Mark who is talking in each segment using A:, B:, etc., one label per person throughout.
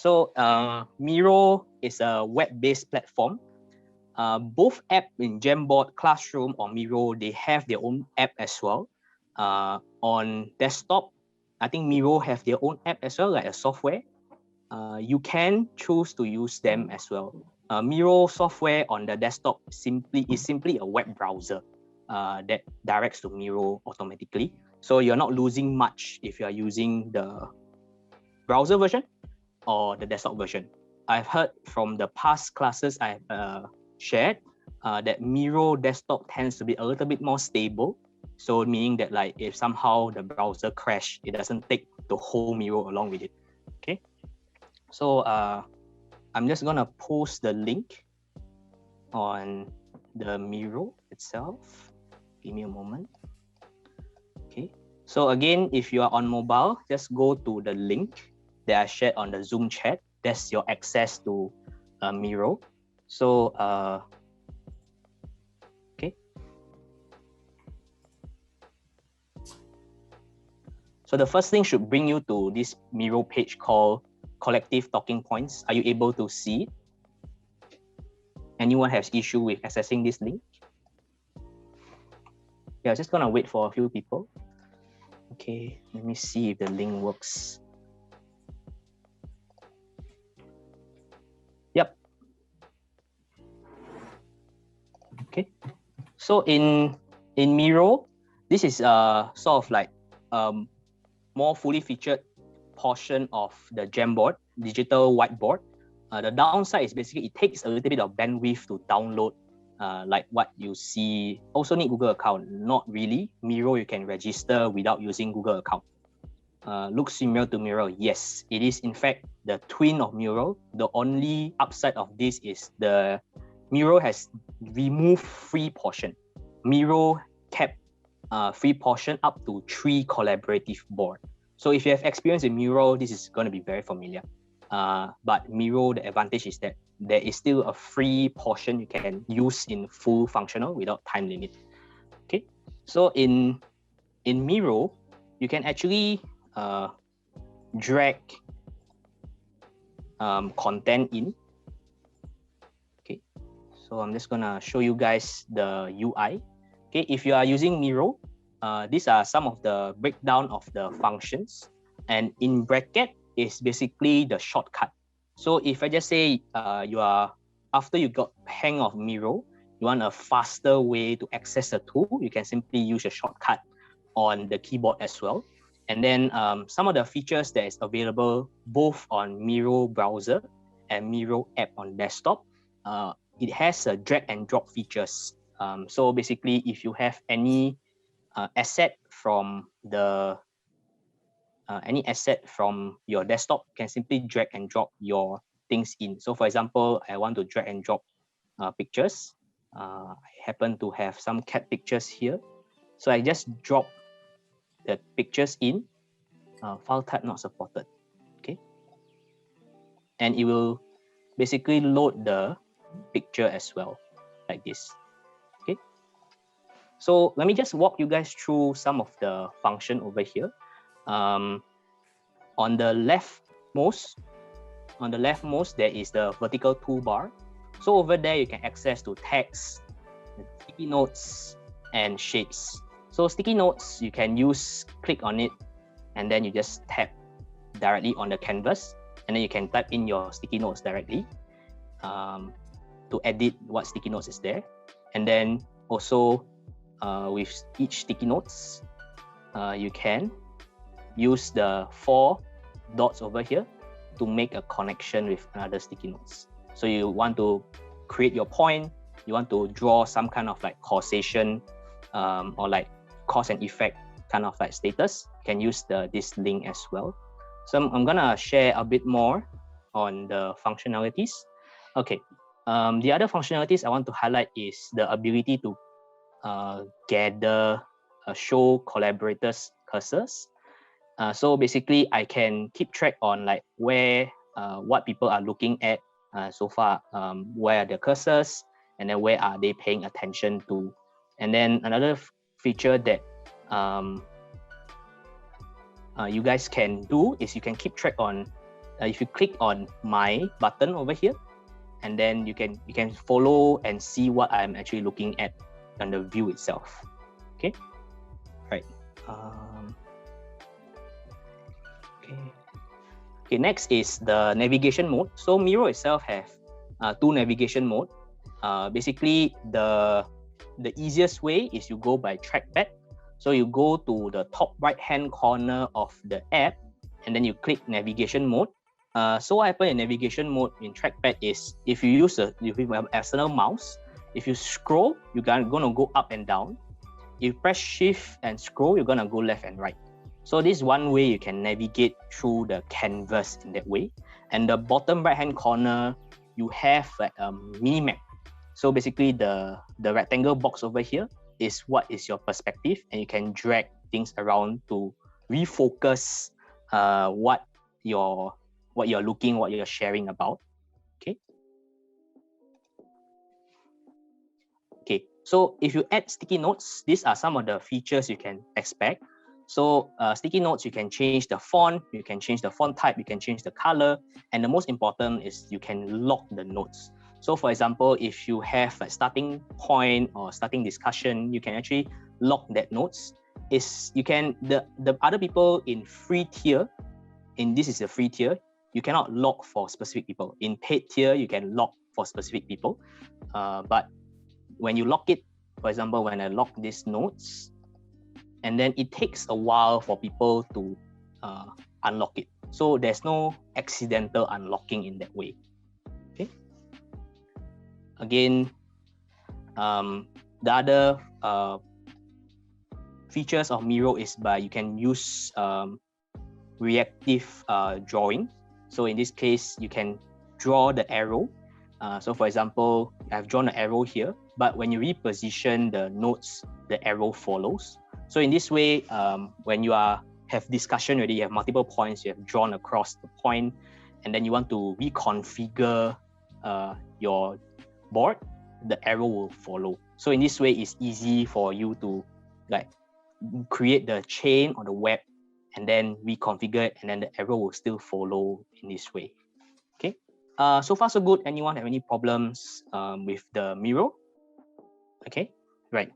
A: So MIRO is a web-based platform. Both app in Jamboard, Classroom, or MIRO, they have their own app as well. On desktop, I think MIRO have their own app as well, like a software. You can choose to use them as well. MIRO software on the desktop is simply a web browser that directs to MIRO automatically. So you're not losing much if you're using the browser version or the desktop version. I've heard from the past classes I've shared that MIRO desktop tends to be a little bit more stable. So meaning that like if somehow the browser crash, it doesn't take the whole MIRO along with it. Okay. So I'm just gonna post the link on the MIRO itself. Give me a moment. Okay. So again, if you are on mobile, just go to the link that I shared on the Zoom chat. That's your access to MIRO. So okay. So the first thing should bring you to this MIRO page called Collective Talking Points. Are you able to see it? Anyone has issue with accessing this link? Yeah, just gonna wait for a few people. Okay, let me see if the link works. Yep. Okay. So in MIRO, this is sort of like more fully featured portion of the Jamboard, digital whiteboard. The downside is basically it takes a little bit of bandwidth to download, like what you see. Also need Google account, not really. MIRO, you can register without using Google account. Looks similar to MIRO. Yes, it is in fact the twin of MIRO. The only upside of this is the MIRO has removed free portion. MIRO kept free portion up to 3 collaborative board. So if you have experience in MIRO, this is going to be very familiar. But MIRO, the advantage is that there is still a free portion you can use in full functional without time limit. Okay, so in MIRO, you can actually drag content in. Okay, so I'm just gonna show you guys the UI. Okay, if you are using MIRO, these are some of the breakdown of the functions, and in bracket is basically the shortcut. So if I just say after you got hang of MIRO, you want a faster way to access the tool, you can simply use a shortcut on the keyboard as well. And then some of the features that is available both on MIRO browser and MIRO app on desktop, it has a drag and drop features. So basically, if you have any asset from your desktop, you can simply drag and drop your things in. So for example, I want to drag and drop pictures. I happen to have some cat pictures here. So I just drop the pictures in, file type not supported. Okay. And it will basically load the picture as well, like this. Okay. So let me just walk you guys through some of the function over here. On the leftmost, there is the vertical toolbar. So over there, you can access to text, sticky notes, and shapes. So sticky notes, you can click on it, and then you just tap directly on the canvas, and then you can type in your sticky notes directly to edit what sticky notes is there. And then also with each sticky notes, you can use the 4 dots over here to make a connection with another sticky notes. So you want to create your point, you want to draw some kind of like causation or like cause and effect kind of like status, you can use this link as well. So I'm gonna share a bit more on the functionalities. Okay, the other functionalities I want to highlight is the ability to show collaborators cursors. So basically, I can keep track on like what people are looking at so far, where are the cursors, and then where are they paying attention to. And then another feature that you guys can do is you can keep track on if you click on my button over here, and then you can follow and see what I'm actually looking at on the view itself. Okay, right. Okay, next is the navigation mode. So MIRO itself have two navigation mode. Basically, the easiest way is you go by trackpad. So you go to the top right hand corner of the app, and then you click navigation mode. So what happens in navigation mode in trackpad is if you use if you have external mouse, if you scroll, you're gonna go up and down. If you press shift and scroll, you're gonna go left and right. So this is one way you can navigate through the canvas in that way. And the bottom right hand corner, you have like a mini map. So basically the rectangle box over here is what is your perspective, and you can drag things around to refocus what you're looking, what you're sharing about. Okay, so if you add sticky notes, these are some of the features you can expect. So sticky notes, you can change the font, you can change the font type, you can change the color, and the most important is you can lock the notes. So for example, if you have a starting point or starting discussion, you can actually lock that notes. You can the other people in free tier, this is a free tier, you cannot lock for specific people. In paid tier, you can lock for specific people. But when you lock it, for example, when I lock these notes, and then it takes a while for people to unlock it. So there's no accidental unlocking in that way. Okay. Again, the other features of MIRO is you can use reactive drawing. So in this case, you can draw the arrow. So for example, I've drawn an arrow here, but when you reposition the notes, the arrow follows. So in this way, when you have discussion already, you have multiple points, you have drawn across the point, and then you want to reconfigure your board, the arrow will follow. So in this way, it's easy for you to like create the chain or the web and then reconfigure it, and then the arrow will still follow in this way. Okay. So far so good. Anyone have any problems with the MIRO? Okay, right.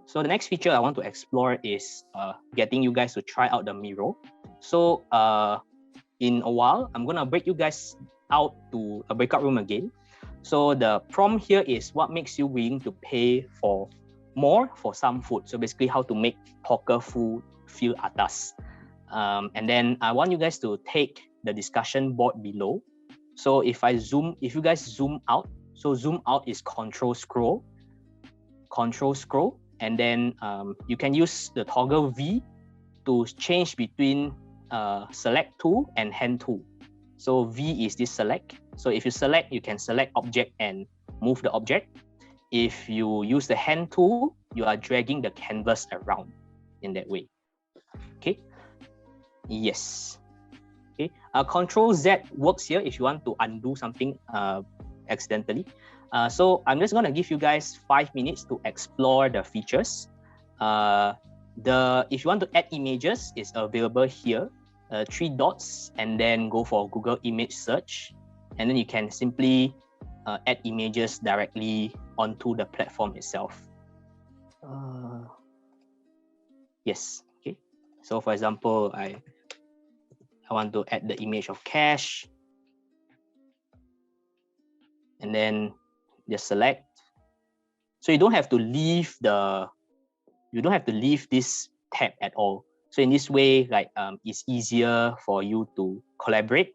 A: So the next feature I want to explore is getting you guys to try out the MIRO. So in a while, I'm gonna break you guys out to a breakout room again. So the prompt here is what makes you willing to pay for more for some food. So basically how to make hawker food feel atas. And then I want you guys to take the discussion board below. So if you guys zoom out, so zoom out is control scroll, and then you can use the toggle V to change between select tool and hand tool. So V is this select. So if you select, you can select object and move the object. If you use the hand tool, you are dragging the canvas around in that way. Okay. Yes. Okay. Control Z works here if you want to undo something accidentally. So I'm just going to give you guys 5 minutes to explore the features. If you want to add images, it's available here. 3 dots, and then go for Google image search, and then you can simply add images directly onto the platform itself. Yes. Okay. So for example, I want to add the image of cash, and then just select. So you don't have to leave this tab at all. So in this way, like it's easier for you to collaborate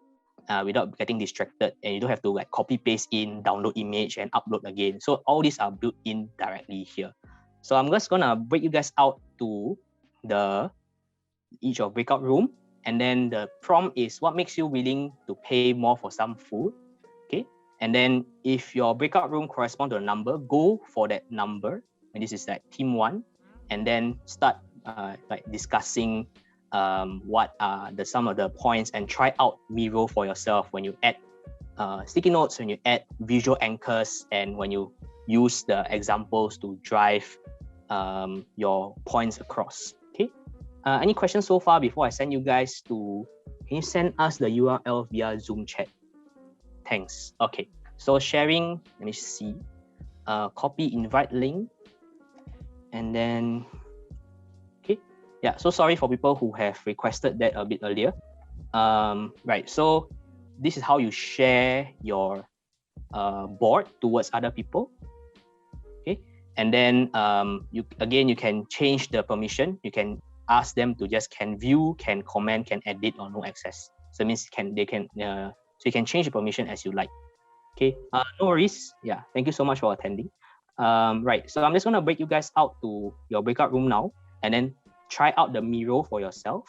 A: without getting distracted, and you don't have to like copy paste in, download image and upload again. So all these are built in directly here. So I'm just gonna break you guys out to each of breakout room, and then the prompt is what makes you willing to pay more for some food. Okay, and then if your breakout room corresponds to a number, go for that number, and this is like team 1, and then start like discussing what are some of the points, and try out MIRO for yourself when you add sticky notes, when you add visual anchors, and when you use the examples to drive your points across. Okay. Any questions so far before I send you guys to Can you send us the URL via Zoom chat? Thanks. Okay. So sharing, let me see. Copy invite link. And then, okay. Yeah, so sorry for people who have requested that a bit earlier. Right, so this is how you share your board towards other people. Okay, and then you can change the permission. You can ask them to just can view, can comment, can edit, or no access. So it means so you can change the permission as you like. Okay, no worries. Yeah, thank you so much for attending. Right, so I'm just gonna break you guys out to your breakout room now, and then try out the MIRO for yourself.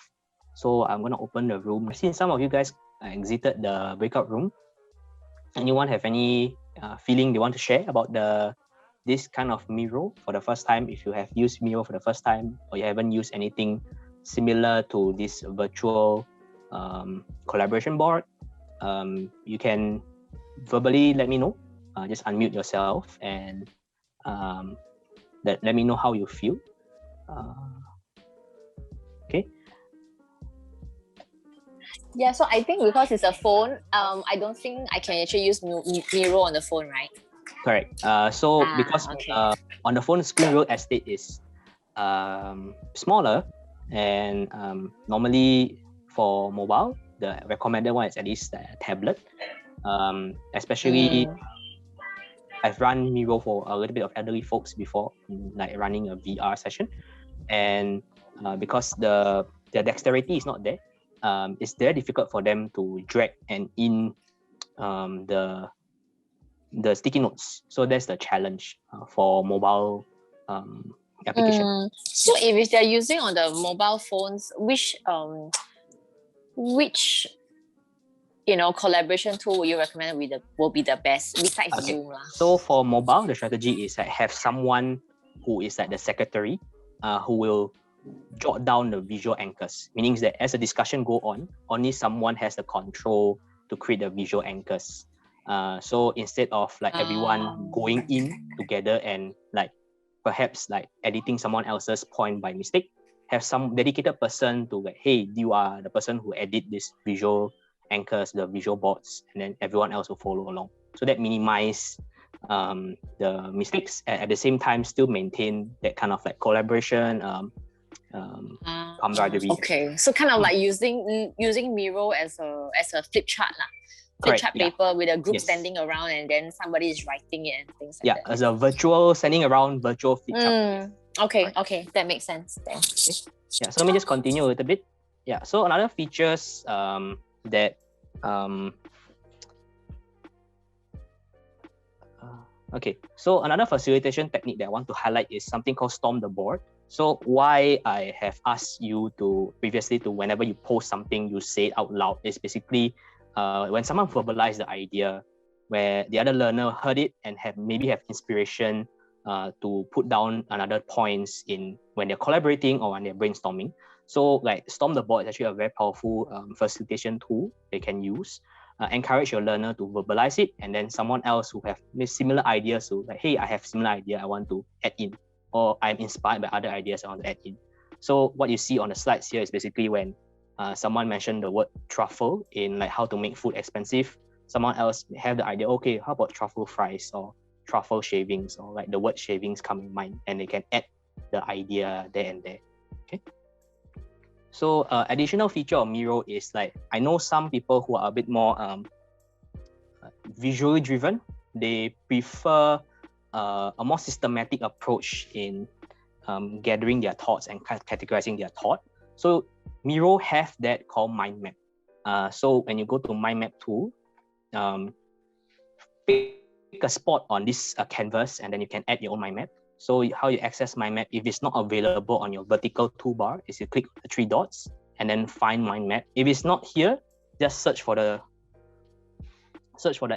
A: So I'm gonna open the room. I've seen some of you guys exited the breakout room. Anyone have any feeling they want to share about this kind of MIRO for the first time? If you have used MIRO for the first time, or you haven't used anything similar to this virtual collaboration board, you can verbally let me know. Just unmute yourself and let me know how you feel. Okay.
B: Yeah, so I think because it's a phone, I don't think I can actually use MIRO on the phone, right?
A: Correct. Because on the phone, screen real estate is smaller, and normally for mobile, the recommended one is at least a tablet. Especially, I've run MIRO for a little bit of elderly folks before, like running a VR session, and because the dexterity is not there, it's very difficult for them to drag and in the sticky notes. So that's the challenge for mobile application.
B: So if they're using on the mobile phones, which collaboration tool would you recommend will be the best besides Zoom?
A: So for mobile, the strategy is like have someone who is like the secretary, who will jot down the visual anchors, meaning that as the discussion go on, only someone has the control to create the visual anchors. So instead of like everyone going in together and like perhaps like editing someone else's point by mistake, have some dedicated person to like, hey, you are the person who edit this visual anchors, the visual boards, and then everyone else will follow along. So that minimize the mistakes, and at the same time still maintain that kind of like collaboration, camaraderie.
B: Okay, so kind of like using MIRO as a flip chart lah. Flip chart paper with a group standing around, and then somebody is writing it and things like that.
A: As a virtual standing around virtual flip chart.
B: Okay, that makes sense.
A: Okay. Yeah, so let me just continue a little bit. Yeah, so another features that okay, so another facilitation technique that I want to highlight is something called storm the board. So why I have asked you to previously to whenever you post something, you say it out loud is basically when someone verbalized the idea, where the other learner heard it and maybe have inspiration to put down another points in when they're collaborating or when they're brainstorming. So like storm the board is actually a very powerful facilitation tool they can use. Encourage your learner to verbalize it, and then someone else who have similar ideas, so like, hey, I have similar idea I want to add in, or I'm inspired by other ideas I want to add in. So what you see on the slides here is basically when someone mentioned the word truffle in like how to make food expensive, someone else have the idea, okay, how about truffle fries or truffle shavings, or like the word shavings come in mind, and they can add the idea there and there. Okay. So additional feature of MIRO is like, I know some people who are a bit more visually driven, they prefer a more systematic approach in gathering their thoughts and categorizing their thought. So MIRO have that called mind map. So when you go to mind map tool, pick a spot on this canvas, and then you can add your own mind map. So how you access mind map, if it's not available on your vertical toolbar, is you click the 3 dots and then find mind map. If it's not here, just search for the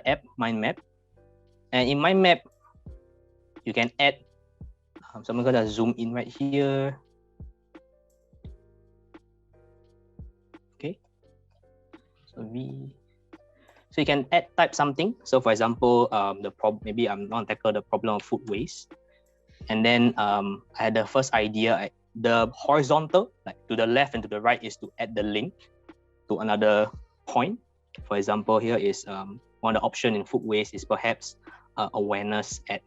A: app mind map, and in mind map you can add. So I'm gonna zoom in right here. Okay. So you can type something. So for example, maybe I'm going to tackle the problem of food waste. And then I had the first idea, the horizontal, like to the left and to the right, is to add the link to another point. For example, here is one of the options in footways is perhaps awareness at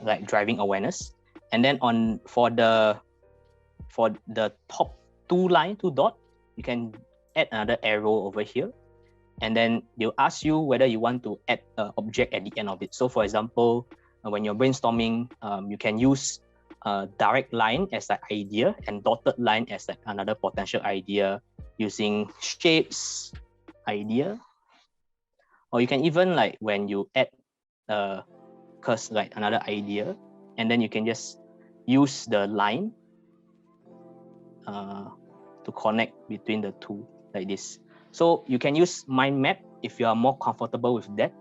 A: like driving awareness. And then for the top two dot, you can add another arrow over here. And then they'll ask you whether you want to add an object at the end of it. So for example, when you're brainstorming, you can use direct line as an idea and dotted line as like another potential idea, using shapes idea. Or you can even, like, when you add curse like another idea, and then you can just use the line to connect between the two like this. So you can use mind map if you are more comfortable with that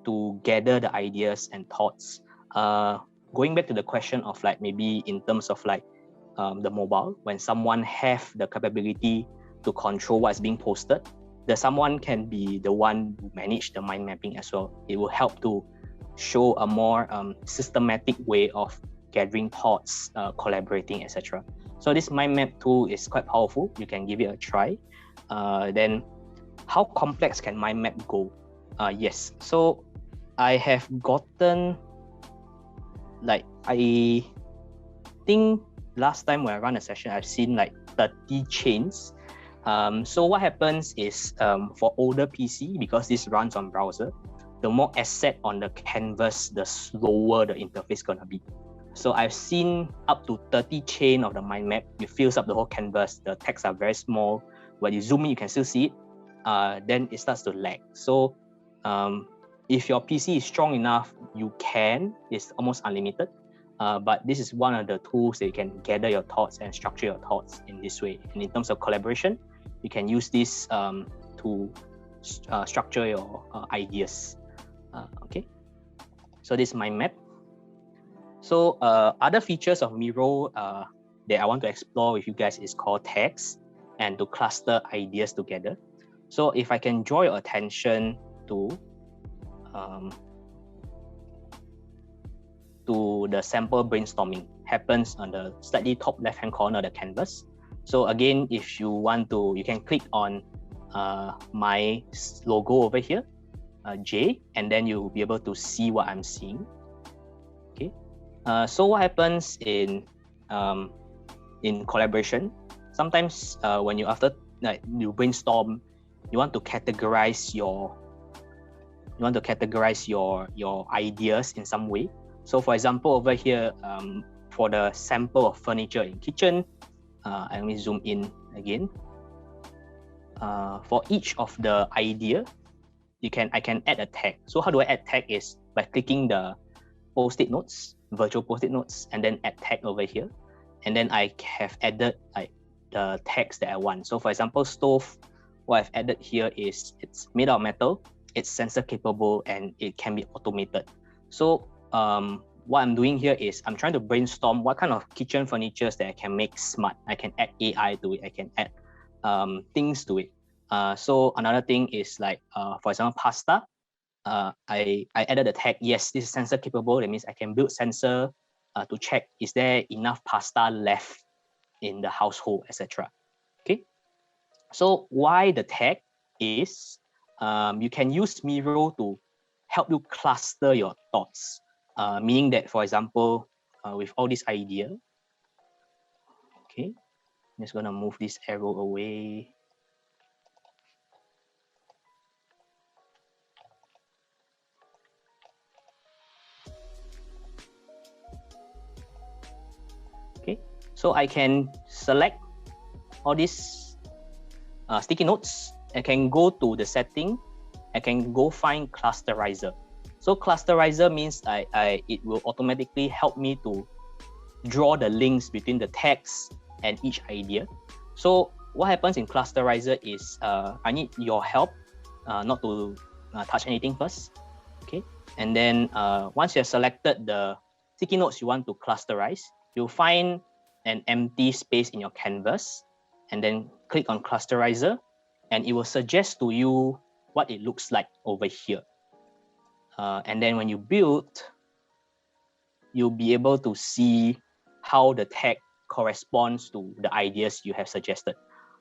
A: to gather the ideas and thoughts. Going back to the question of like maybe in terms of like the mobile, when someone have the capability to control what's being posted, the someone can be the one who manage the mind mapping as well. It will help to show a more systematic way of gathering thoughts, collaborating, etc. So this mind map tool is quite powerful. You can give it a try. Then how complex can mind map go? Yes, so I have gotten, like, I think last time when I run a session, I've seen like 30 chains. So what happens is for older PC, because this runs on browser, the more asset on the canvas, the slower the interface gonna be. So I've seen up to 30 chain of the mind map. It fills up the whole canvas. The texts are very small. When you zoom in, you can still see it. Then it starts to lag. So if your PC is strong enough, you can. It's almost unlimited. But this is one of the tools that you can gather your thoughts and structure your thoughts in this way. And in terms of collaboration, you can use this to structure your ideas. Okay, so this is my map. So other features of MIRO that I want to explore with you guys is called tags, and to cluster ideas together. So if I can draw your attention to the sample brainstorming, happens on the slightly top left-hand corner of the canvas. So again, if you want to, you can click on my logo over here, J, and then you'll be able to see what I'm seeing. Okay. So what happens in collaboration? Sometimes when you you brainstorm, you want to categorize your ideas in some way. So for example, over here, for the sample of furniture in kitchen, let me zoom in again. For each of the idea, I can add a tag. So how do I add tag is by clicking the post-it notes, virtual post-it notes, and then add tag over here. And then I have added like the tags that I want. So for example, stove, what I've added here is it's made out of metal, it's sensor capable, and it can be automated. So what I'm doing here is I'm trying to brainstorm what kind of kitchen furnitures that I can make smart. I can add AI to it, I can add things to it. So another thing is like, for example, pasta. I added a tag, yes, this is sensor capable. That means I can build sensor to check is there enough pasta left in the household, etc. Okay. So why the tag is, you can use MIRO to help you cluster your thoughts. Meaning that, for example, with all this idea, okay, I'm just gonna move this arrow away. Okay, so I can select all these sticky notes. I can go to the setting. I can go find clusterizer. So clusterizer means it will automatically help me to draw the links between the text and each idea. So what happens in clusterizer is I need your help not to touch anything first. Okay, and then once you have selected the sticky notes you want to clusterize, you'll find an empty space in your canvas, and then click on clusterizer, and it will suggest to you what it looks like over here. And then when you build, you'll be able to see how the tag corresponds to the ideas you have suggested.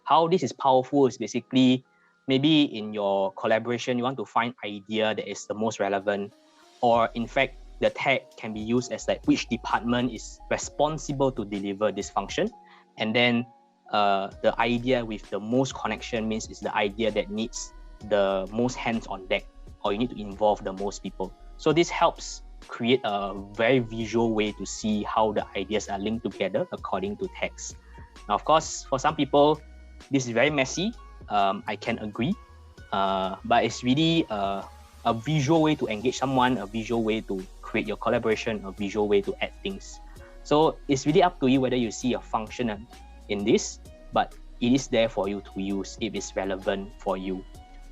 A: how this is powerful is basically maybe in your collaboration, you want to find idea that is the most relevant, or in fact, the tag can be used as like which department is responsible to deliver this function. And then the idea with the most connection means is the idea that needs the most hands on deck, or you need to involve the most people. So this helps create a very visual way to see how the ideas are linked together according to text. Now, of course, for some people, this is very messy. I can agree, but it's really a visual way to engage someone, a visual way to create your collaboration, a visual way to add things. So it's really up to you whether you see a function in this, but it is there for you to use if it's relevant for you.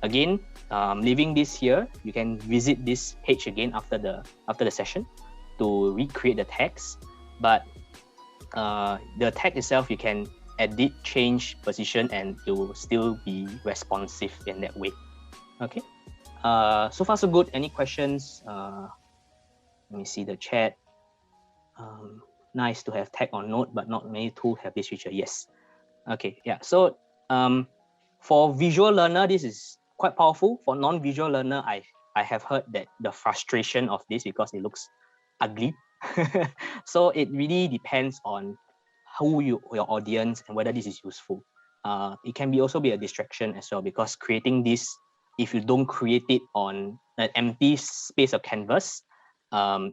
A: Again, leaving this here, you can visit this page again after the session to recreate the text. But the tag itself, you can edit, change position, and it will still be responsive in that way. Okay. So far so good. Any questions? Let me see the chat. Nice to have tag on Note, but not many tools have this feature. Yes. Okay. Yeah. So for visual learner, this is quite powerful. For non-visual learner, I have heard that the frustration of this because it looks ugly. So it really depends on who your audience and whether this is useful. It can also be a distraction as well, because creating this, if you don't create it on an empty space of canvas,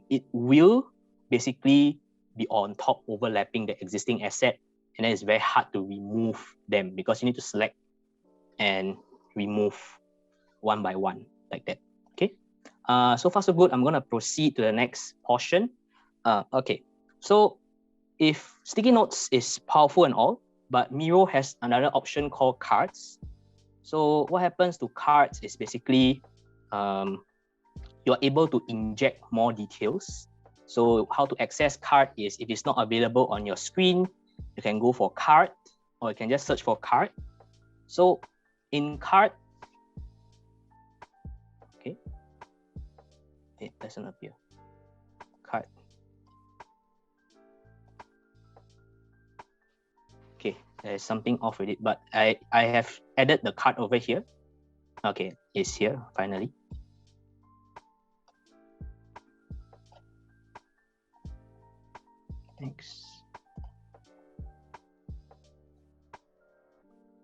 A: it will basically be on top overlapping the existing asset, and then it's very hard to remove them because you need to select and remove one by one like that. Okay. So far so good. I'm going to proceed to the next portion. Okay. So if sticky notes is powerful and all, but Miro has another option called cards. So what happens to cards is basically you're able to inject more details. So how to access card is, if it's not available on your screen, you can go for card, or you can just search for card. So in card, okay, it doesn't appear. Card. Okay, there's something off with it, but I have added the card over here. Okay, it's here finally. Thanks.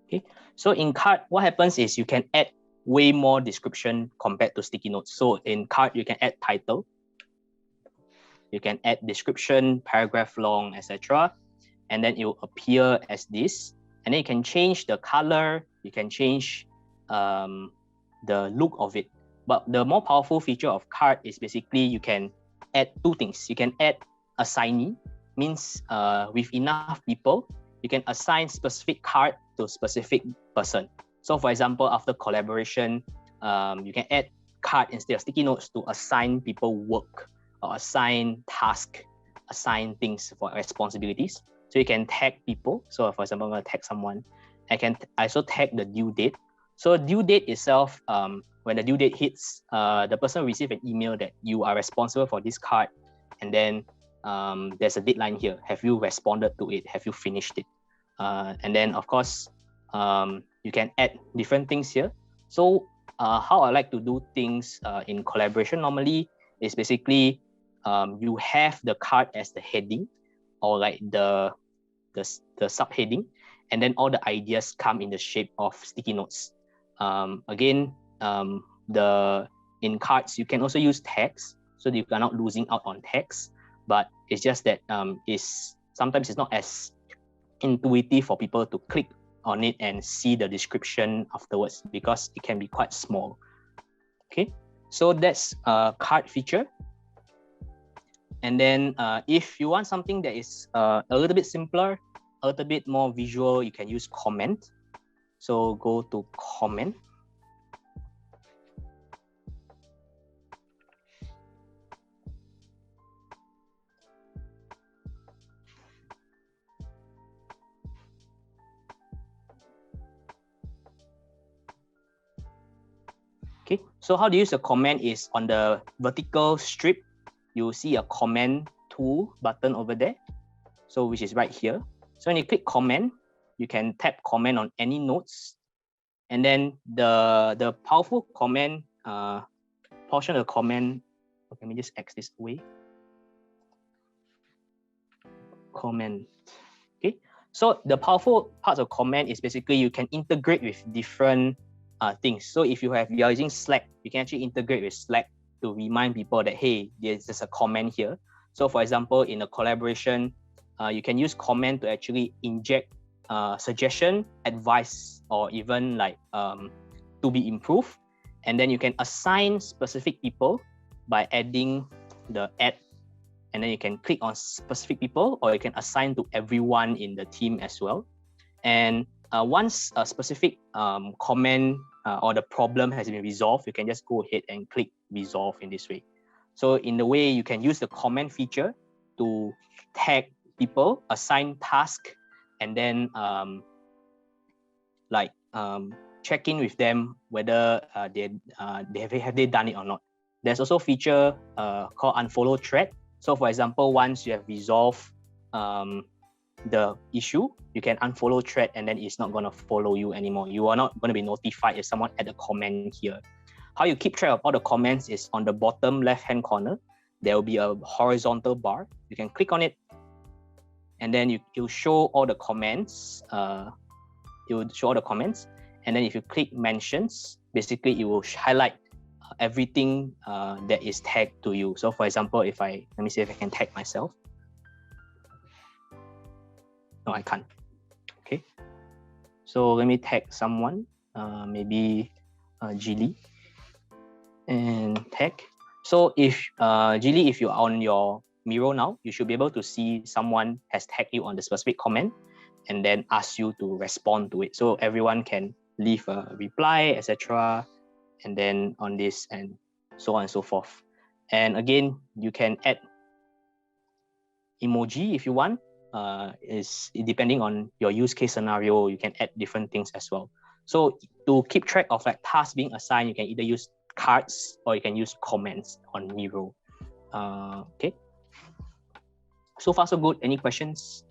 A: Okay, so in card, what happens is you can add way more description compared to sticky notes. So in card, you can add title, you can add description, paragraph long, etc. And then it will appear as this. And then you can change the color, you can change the look of it. But the more powerful feature of card is basically you can add two things. You can add assignee, means with enough people, you can assign specific card to a specific person. So for example, after collaboration, you can add card instead of sticky notes to assign people work, or assign task, assign things for responsibilities. So you can tag people. So for example, I'm going to tag someone. I can also tag the due date. So due date itself, when the due date hits, the person will receive an email that you are responsible for this card. And then there's a deadline here. Have you responded to it? Have you finished it? And then of course, you can add different things here. So how I like to do things in collaboration normally is basically you have the card as the heading, or like the subheading, and then all the ideas come in the shape of sticky notes. Again, in cards, you can also use tags, so that you are not losing out on text, but it's just that sometimes it's not as intuitive for people to click on it and see the description afterwards, because it can be quite small. Okay, so that's a card feature. And then if you want something that is a little bit simpler, a little bit more visual, you can use comment. So go to comment. Okay, so how to use a comment is on the vertical strip, you'll see a comment tool button over there. So which is right here. So when you click comment, you can tap comment on any notes, and then the powerful comment portion of the comment. Okay, let me just X this away. Comment. Okay, so the powerful parts of comment is basically you can integrate with different things. So if you are using Slack, you can actually integrate with Slack to remind people that, hey, there's a comment here. So for example, in a collaboration, you can use comment to actually inject suggestion, advice, or even like to be improved. And then you can assign specific people by adding the add, and then you can click on specific people, or you can assign to everyone in the team as well. And once a specific comment or the problem has been resolved, you can just go ahead and click resolve in this way. So in the way, you can use the comment feature to tag people, assign task, and then check in with them whether have they done it or not. There's also a feature called unfollow thread. So for example, once you have resolved the issue, you can unfollow thread, and then it's not going to follow you anymore. You are not going to be notified if someone add a comment here. How you keep track of all the comments is on the bottom left-hand corner. There will be a horizontal bar. You can click on it, and then you'll show all the comments. It will show all the comments, and then if you click mentions, basically it will highlight everything that is tagged to you. So for example, let me see if I can tag myself. No, I can't. Okay. So let me tag someone, maybe Gili, and tag. So if Gili, if you're on your Miro now, you should be able to see someone has tagged you on the specific comment and then ask you to respond to it. So everyone can leave a reply, etc. And then on this and so on and so forth. And again, you can add emoji if you want. Is depending on your use case scenario, you can add different things as well. So to keep track of like tasks being assigned, you can either use cards or you can use comments on Miro. Okay. So far so good. Any questions?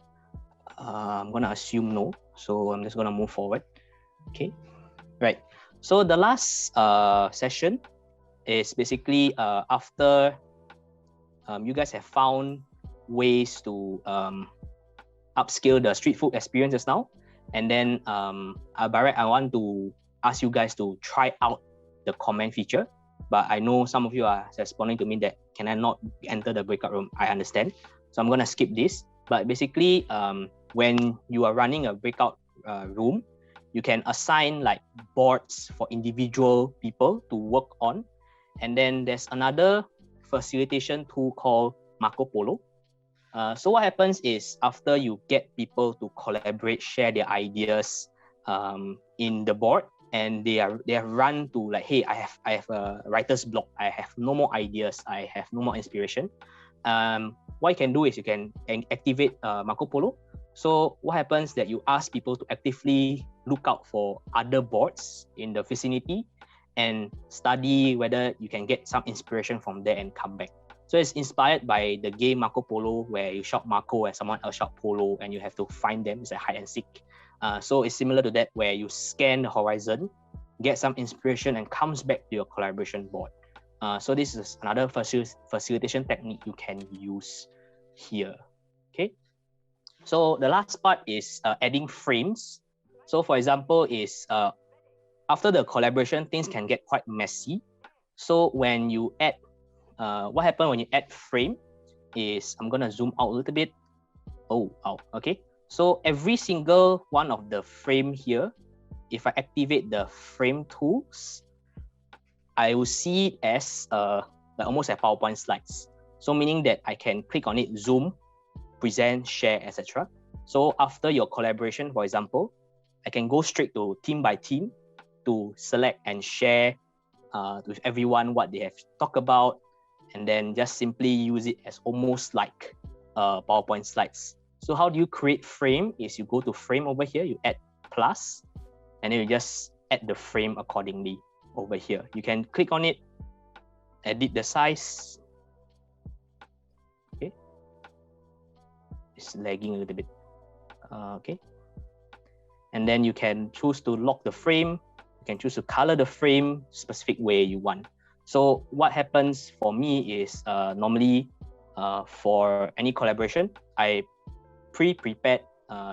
A: I'm gonna assume no. So I'm just gonna move forward. Okay. Right. So the last session is basically after you guys have found ways to upscale the street food experiences now, and then by right, I want to ask you guys to try out the comment feature. But I know some of you are responding to me that can I not enter the breakout room? I understand, so I'm gonna skip this. But basically, when you are running a breakout room, you can assign like boards for individual people to work on, and then there's another facilitation tool called Polo. So what happens is after you get people to collaborate, share their ideas in the board, and they have run to like, hey, I have a writer's block. I have no more ideas. I have no more inspiration. What you can do is you can activate Polo. So what happens that you ask people to actively look out for other boards in the vicinity and study whether you can get some inspiration from there and come back. So it's inspired by the game Marco Polo, where you shout Marco and someone else shout Polo, and you have to find them. It's a hide and seek. So it's similar to that, where you scan the horizon, get some inspiration, and comes back to your collaboration board. So this is another facilitation technique you can use here. Okay. So the last part is adding frames. So for example, is after the collaboration, things can get quite messy. So when you add what happens when you add frame is, I'm gonna zoom out a little bit. Okay. So every single one of the frame here, if I activate the frame tools, I will see it as like almost like PowerPoint slides. So meaning that I can click on it, zoom, present, share, etc. So after your collaboration, for example, I can go straight to team by team to select and share with everyone what they have talked about, and then just simply use it as almost like PowerPoint slides. So how do you create frame is you go to frame over here, you add plus, and then you just add the frame accordingly over here. You can click on it, edit the size. Okay. It's lagging a little bit. Okay. and then you can choose to lock the frame. You can choose to color the frame specific way you want. So what happens for me is normally for any collaboration, I pre-prepared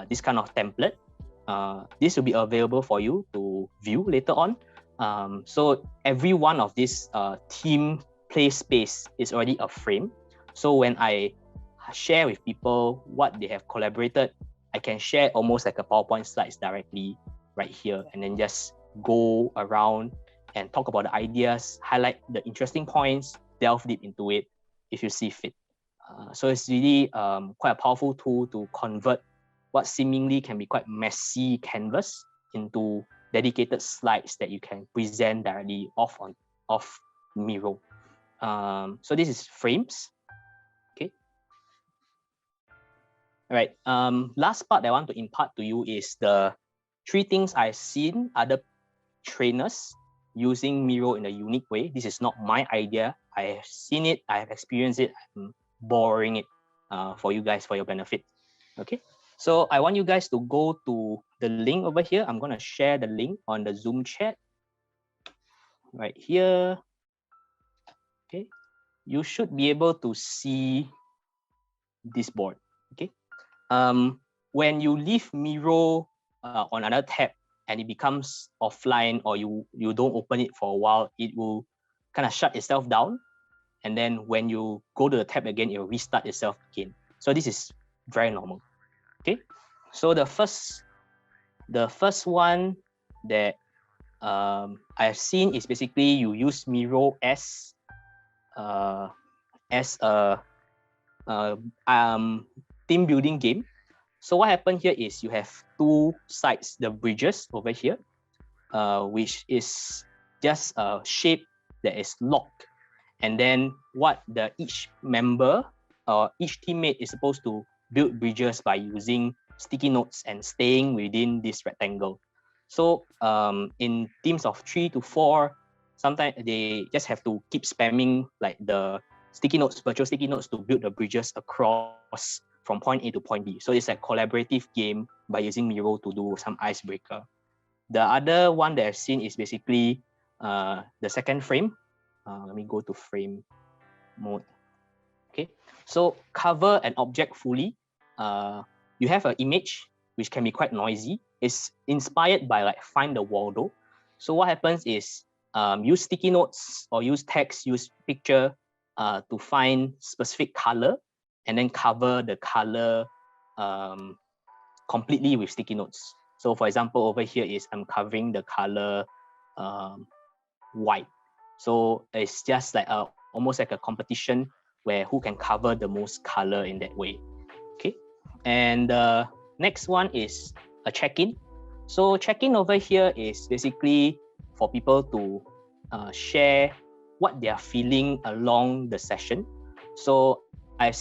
A: this kind of template. This will be available for you to view later on. So every one of this team play space is already a frame. So when I share with people what they have collaborated, I can share almost like a PowerPoint slides directly right here, and then just go around and talk about the ideas, highlight the interesting points, delve deep into it if you see fit. So it's really quite a powerful tool to convert what seemingly can be quite messy canvas into dedicated slides that you can present directly off MIRO. So this is frames. Okay. All right. Last part that I want to impart to you is the 3 things I've seen other trainers using MIRO in a unique way. This is not my idea. I have seen it. I have experienced it. I'm borrowing it for you guys for your benefit. Okay. So I want you guys to go to the link over here. I'm going to share the link on the Zoom chat right here. Okay. You should be able to see this board. Okay. When you leave MIRO on another tab and it becomes offline, or you don't open it for a while, it will kind of shut itself down. And then when you go to the tab again, it will restart itself again. So this is very normal. Okay. So the first one that I've seen is basically you use MIRO as a team building game. So what happened here is you have 2 sides, the bridges over here, which is just a shape that is locked. And then what each member or each teammate is supposed to build bridges by using sticky notes and staying within this rectangle. So in teams of 3 to 4, sometimes they just have to keep spamming like the sticky notes, virtual sticky notes, to build the bridges across from point A to point B. So it's a collaborative game by using MIRO to do some icebreaker. The other one that I've seen is basically the second frame. Let me go to frame mode. Okay, so cover an object fully. You have an image which can be quite noisy. It's inspired by like Find the Waldo. So what happens is use sticky notes or use text, use picture to find specific color, and then cover the color completely with sticky notes. So for example, over here is I'm covering the color white. So it's just like almost like a competition where who can cover the most color in that way. Okay, and the next one is a check-in. So check-in over here is basically for people to share what they are feeling along the session. So I've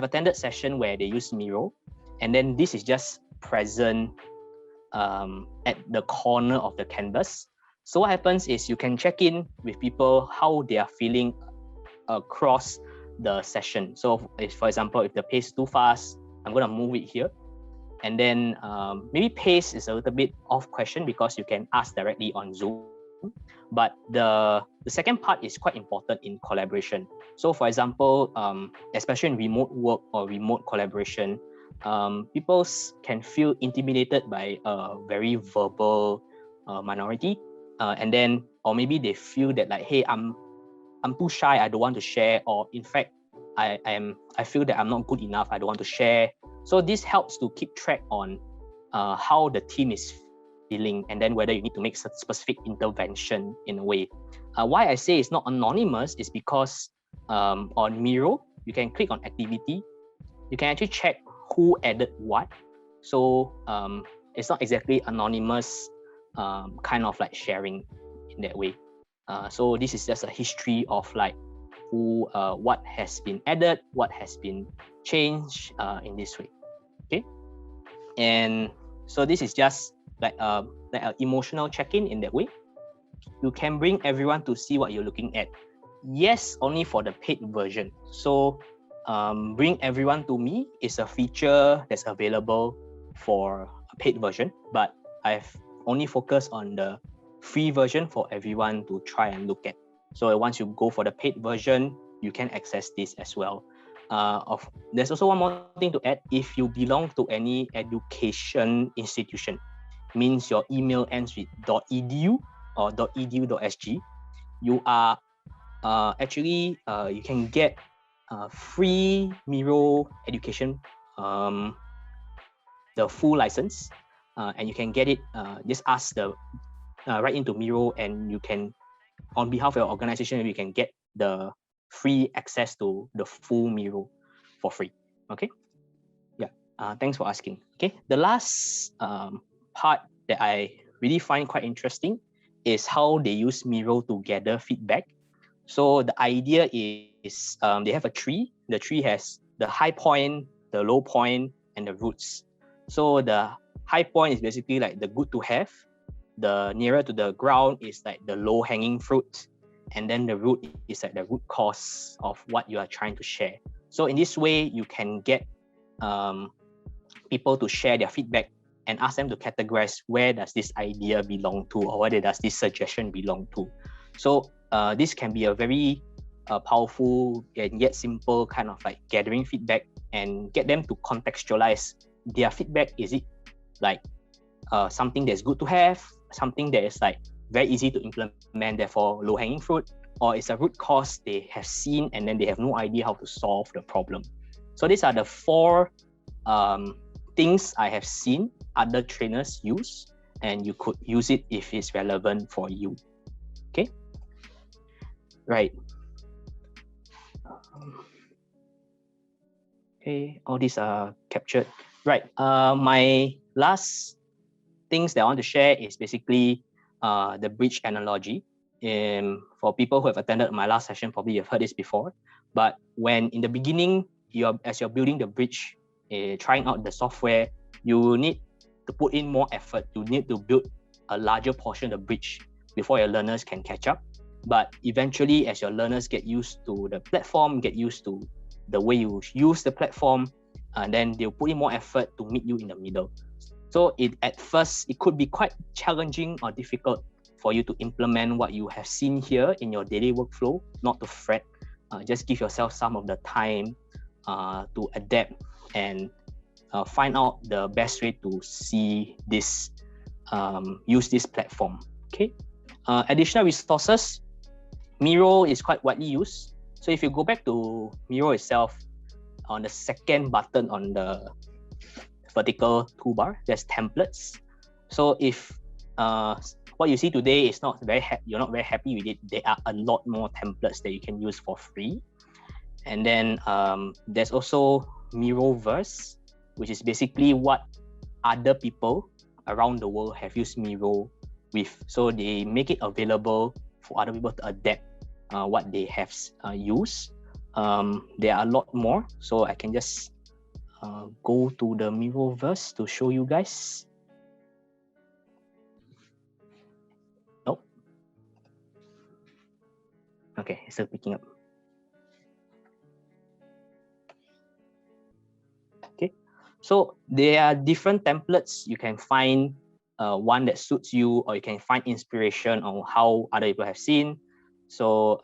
A: attended session where they use MIRO, and then this is just present at the corner of the canvas. So what happens is you can check in with people how they are feeling across the session. So if, for example, if the pace is too fast, I'm going to move it here. And then maybe pace is a little bit off question because you can ask directly on Zoom. But the second part is quite important in collaboration. So for example, especially in remote work or remote collaboration, people can feel intimidated by a very verbal minority. And then, or maybe they feel that like, hey, I'm too shy, I don't want to share, or in fact, I feel that I'm not good enough, I don't want to share. So this helps to keep track on how the team is feeling, and then whether you need to make a specific intervention in a way. Why I say it's not anonymous is because on MIRO, you can click on activity, you can actually check who added what. So it's not exactly anonymous kind of like sharing in that way. So this is just a history of like who, what has been added, what has been changed in this way. Okay, and so this is just like an emotional check-in in that way. You can bring everyone to see what you're looking at. Yes, only for the paid version. So bring everyone to me is a feature that's available for a paid version, but I've only focused on the free version for everyone to try and look at. So once you go for the paid version, you can access this as well. There's also one more thing to add. If you belong to any education institution, means your email ends with .edu or .edu.sg, you are actually you can get free MIRO education, the full license, and you can get it. Just ask the right into MIRO, and you can, on behalf of your organization, you can get the free access to the full MIRO for free. Okay. Yeah. Thanks for asking. Okay. The last part that I really find quite interesting is how they use MIRO to gather feedback. So the idea is they have a tree. The tree has the high point, the low point, and the roots. So the high point is basically like the good to have. The nearer to the ground is like the low hanging fruit. And then the root is like the root cause of what you are trying to share. So in this way, you can get people to share their feedback and ask them to categorize where does this idea belong to, or where does this suggestion belong to. So this can be a very powerful and yet simple kind of like gathering feedback and get them to contextualize their feedback. Is it like something that's good to have, something that is like very easy to implement, therefore low-hanging fruit, or it's a root cause they have seen and then they have no idea how to solve the problem. So these are the 4 things I have seen other trainers use, and you could use it if it's relevant for you. Okay, right. Okay, all these are captured. Right, my last things that I want to share is basically the bridge analogy. For people who have attended my last session, probably you've heard this before, but when in the beginning, as you're building the bridge, trying out the software, you need to put in more effort. You need to build a larger portion of the bridge before your learners can catch up. But eventually, as your learners get used to the platform, get used to the way you use the platform, and then they'll put in more effort to meet you in the middle. So at first, it could be quite challenging or difficult for you to implement what you have seen here in your daily workflow. Not to fret, just give yourself some of the time to adapt and find out the best way to see this, use this platform. Okay. Additional resources, MIRO is quite widely used. So if you go back to MIRO itself, on the second button on the vertical toolbar, there's templates. So if what you see today is not very you're not very happy with it, there are a lot more templates that you can use for free. And then there's also Miroverse, which is basically what other people around the world have used MIRO with. So they make it available for other people to adapt what they have used. There are a lot more, so I can just go to the Miroverse to show you guys. Nope. Okay, it's still picking up. Okay, so there are different templates. You can find one that suits you, or you can find inspiration on how other people have seen. So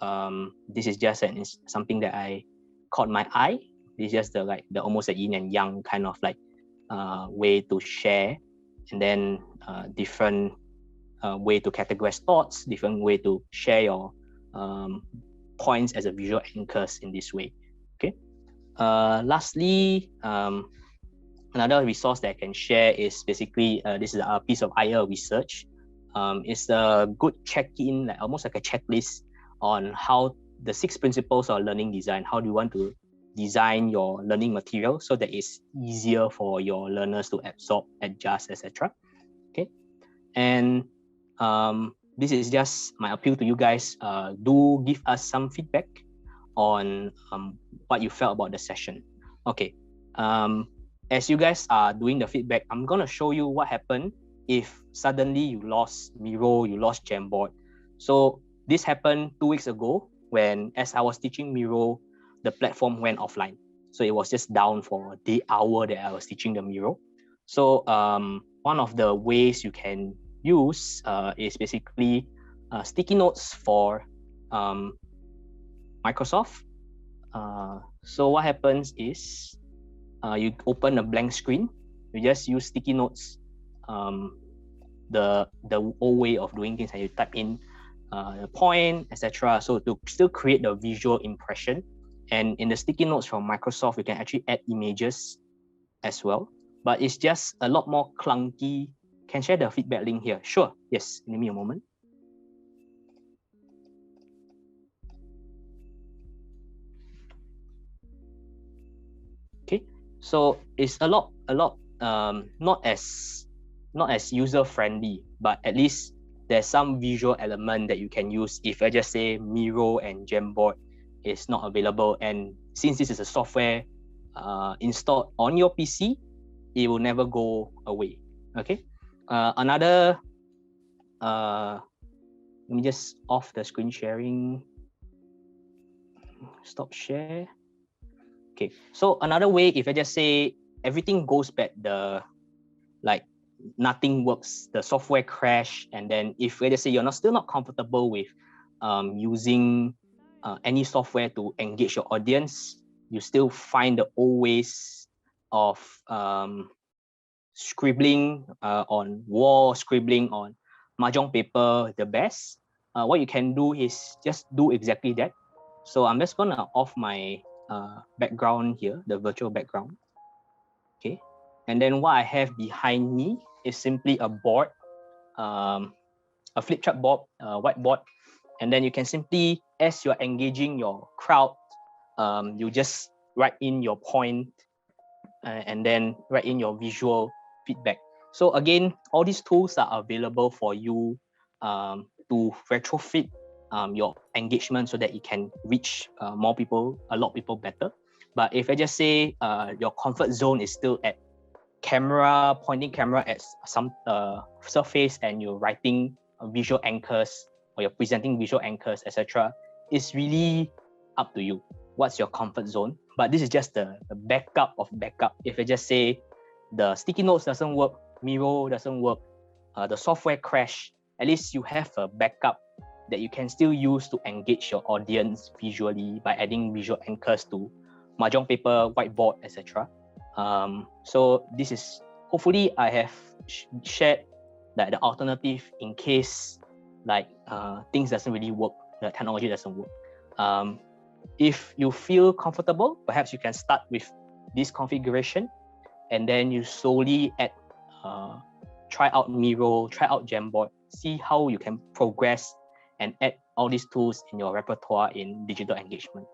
A: this is just something that I caught my eye. This is just the almost a yin and yang kind of like way to share, and then different way to categorize thoughts, different way to share your points as a visual anchors in this way. Okay. Lastly, another resource that I can share is basically this is a piece of IR research. It's a good check-in, like almost like a checklist on how the 6 principles of learning design. How do you want to design your learning material so that it's easier for your learners to absorb, adjust, etc. Okay, and this is just my appeal to you guys. Do give us some feedback on what you felt about the session. Okay, as you guys are doing the feedback, I'm gonna show you what happened if suddenly you lost MIRO, you lost Jamboard. So this happened 2 weeks ago when, as I was teaching MIRO, the platform went offline. So it was just down for the hour that I was teaching the MIRO. So one of the ways you can use is basically sticky notes for Microsoft. So what happens is you open a blank screen, you just use sticky notes, the old way of doing things, and you type in the point, etc. So to still create the visual impression. And in the sticky notes from Microsoft, you can actually add images as well, but it's just a lot more clunky. Can share the feedback link here? Sure, yes, give me a moment. Okay, so it's a lot not as user friendly, but at least there's some visual element that you can use if I just say MIRO and Jamboard is not available. And since this is a software installed on your PC, it will never go away. Okay. Another, let me just off the screen sharing. Stop share. Okay. So another way, if I just say everything goes bad, like nothing works, the software crash, and then if I just say you're still not comfortable with using any software to engage your audience, you still find the old ways of scribbling on wall, scribbling on mahjong paper the best. What you can do is just do exactly that. So I'm just gonna off my background here, the virtual background. Okay, and then what I have behind me is simply a board, a flip chart board, whiteboard, and then you can simply, as you're engaging your crowd, you just write in your point and then write in your visual feedback. So again, all these tools are available for you to retrofit your engagement so that it can reach more people, a lot of people better. But if I just say your comfort zone is still at pointing camera at some surface, and you're writing visual anchors, or you're presenting visual anchors, etc., it's really up to you. What's your comfort zone? But this is just the backup of backup. If I just say the sticky notes doesn't work, MIRO doesn't work, the software crash, at least you have a backup that you can still use to engage your audience visually by adding visual anchors to mahjong paper, whiteboard, etc. So this is, hopefully I have shared that the alternative in case like things doesn't really work, the technology doesn't work. If you feel comfortable, perhaps you can start with this configuration, and then you slowly add, try out MIRO, try out Jamboard, see how you can progress and add all these tools in your repertoire in digital engagement.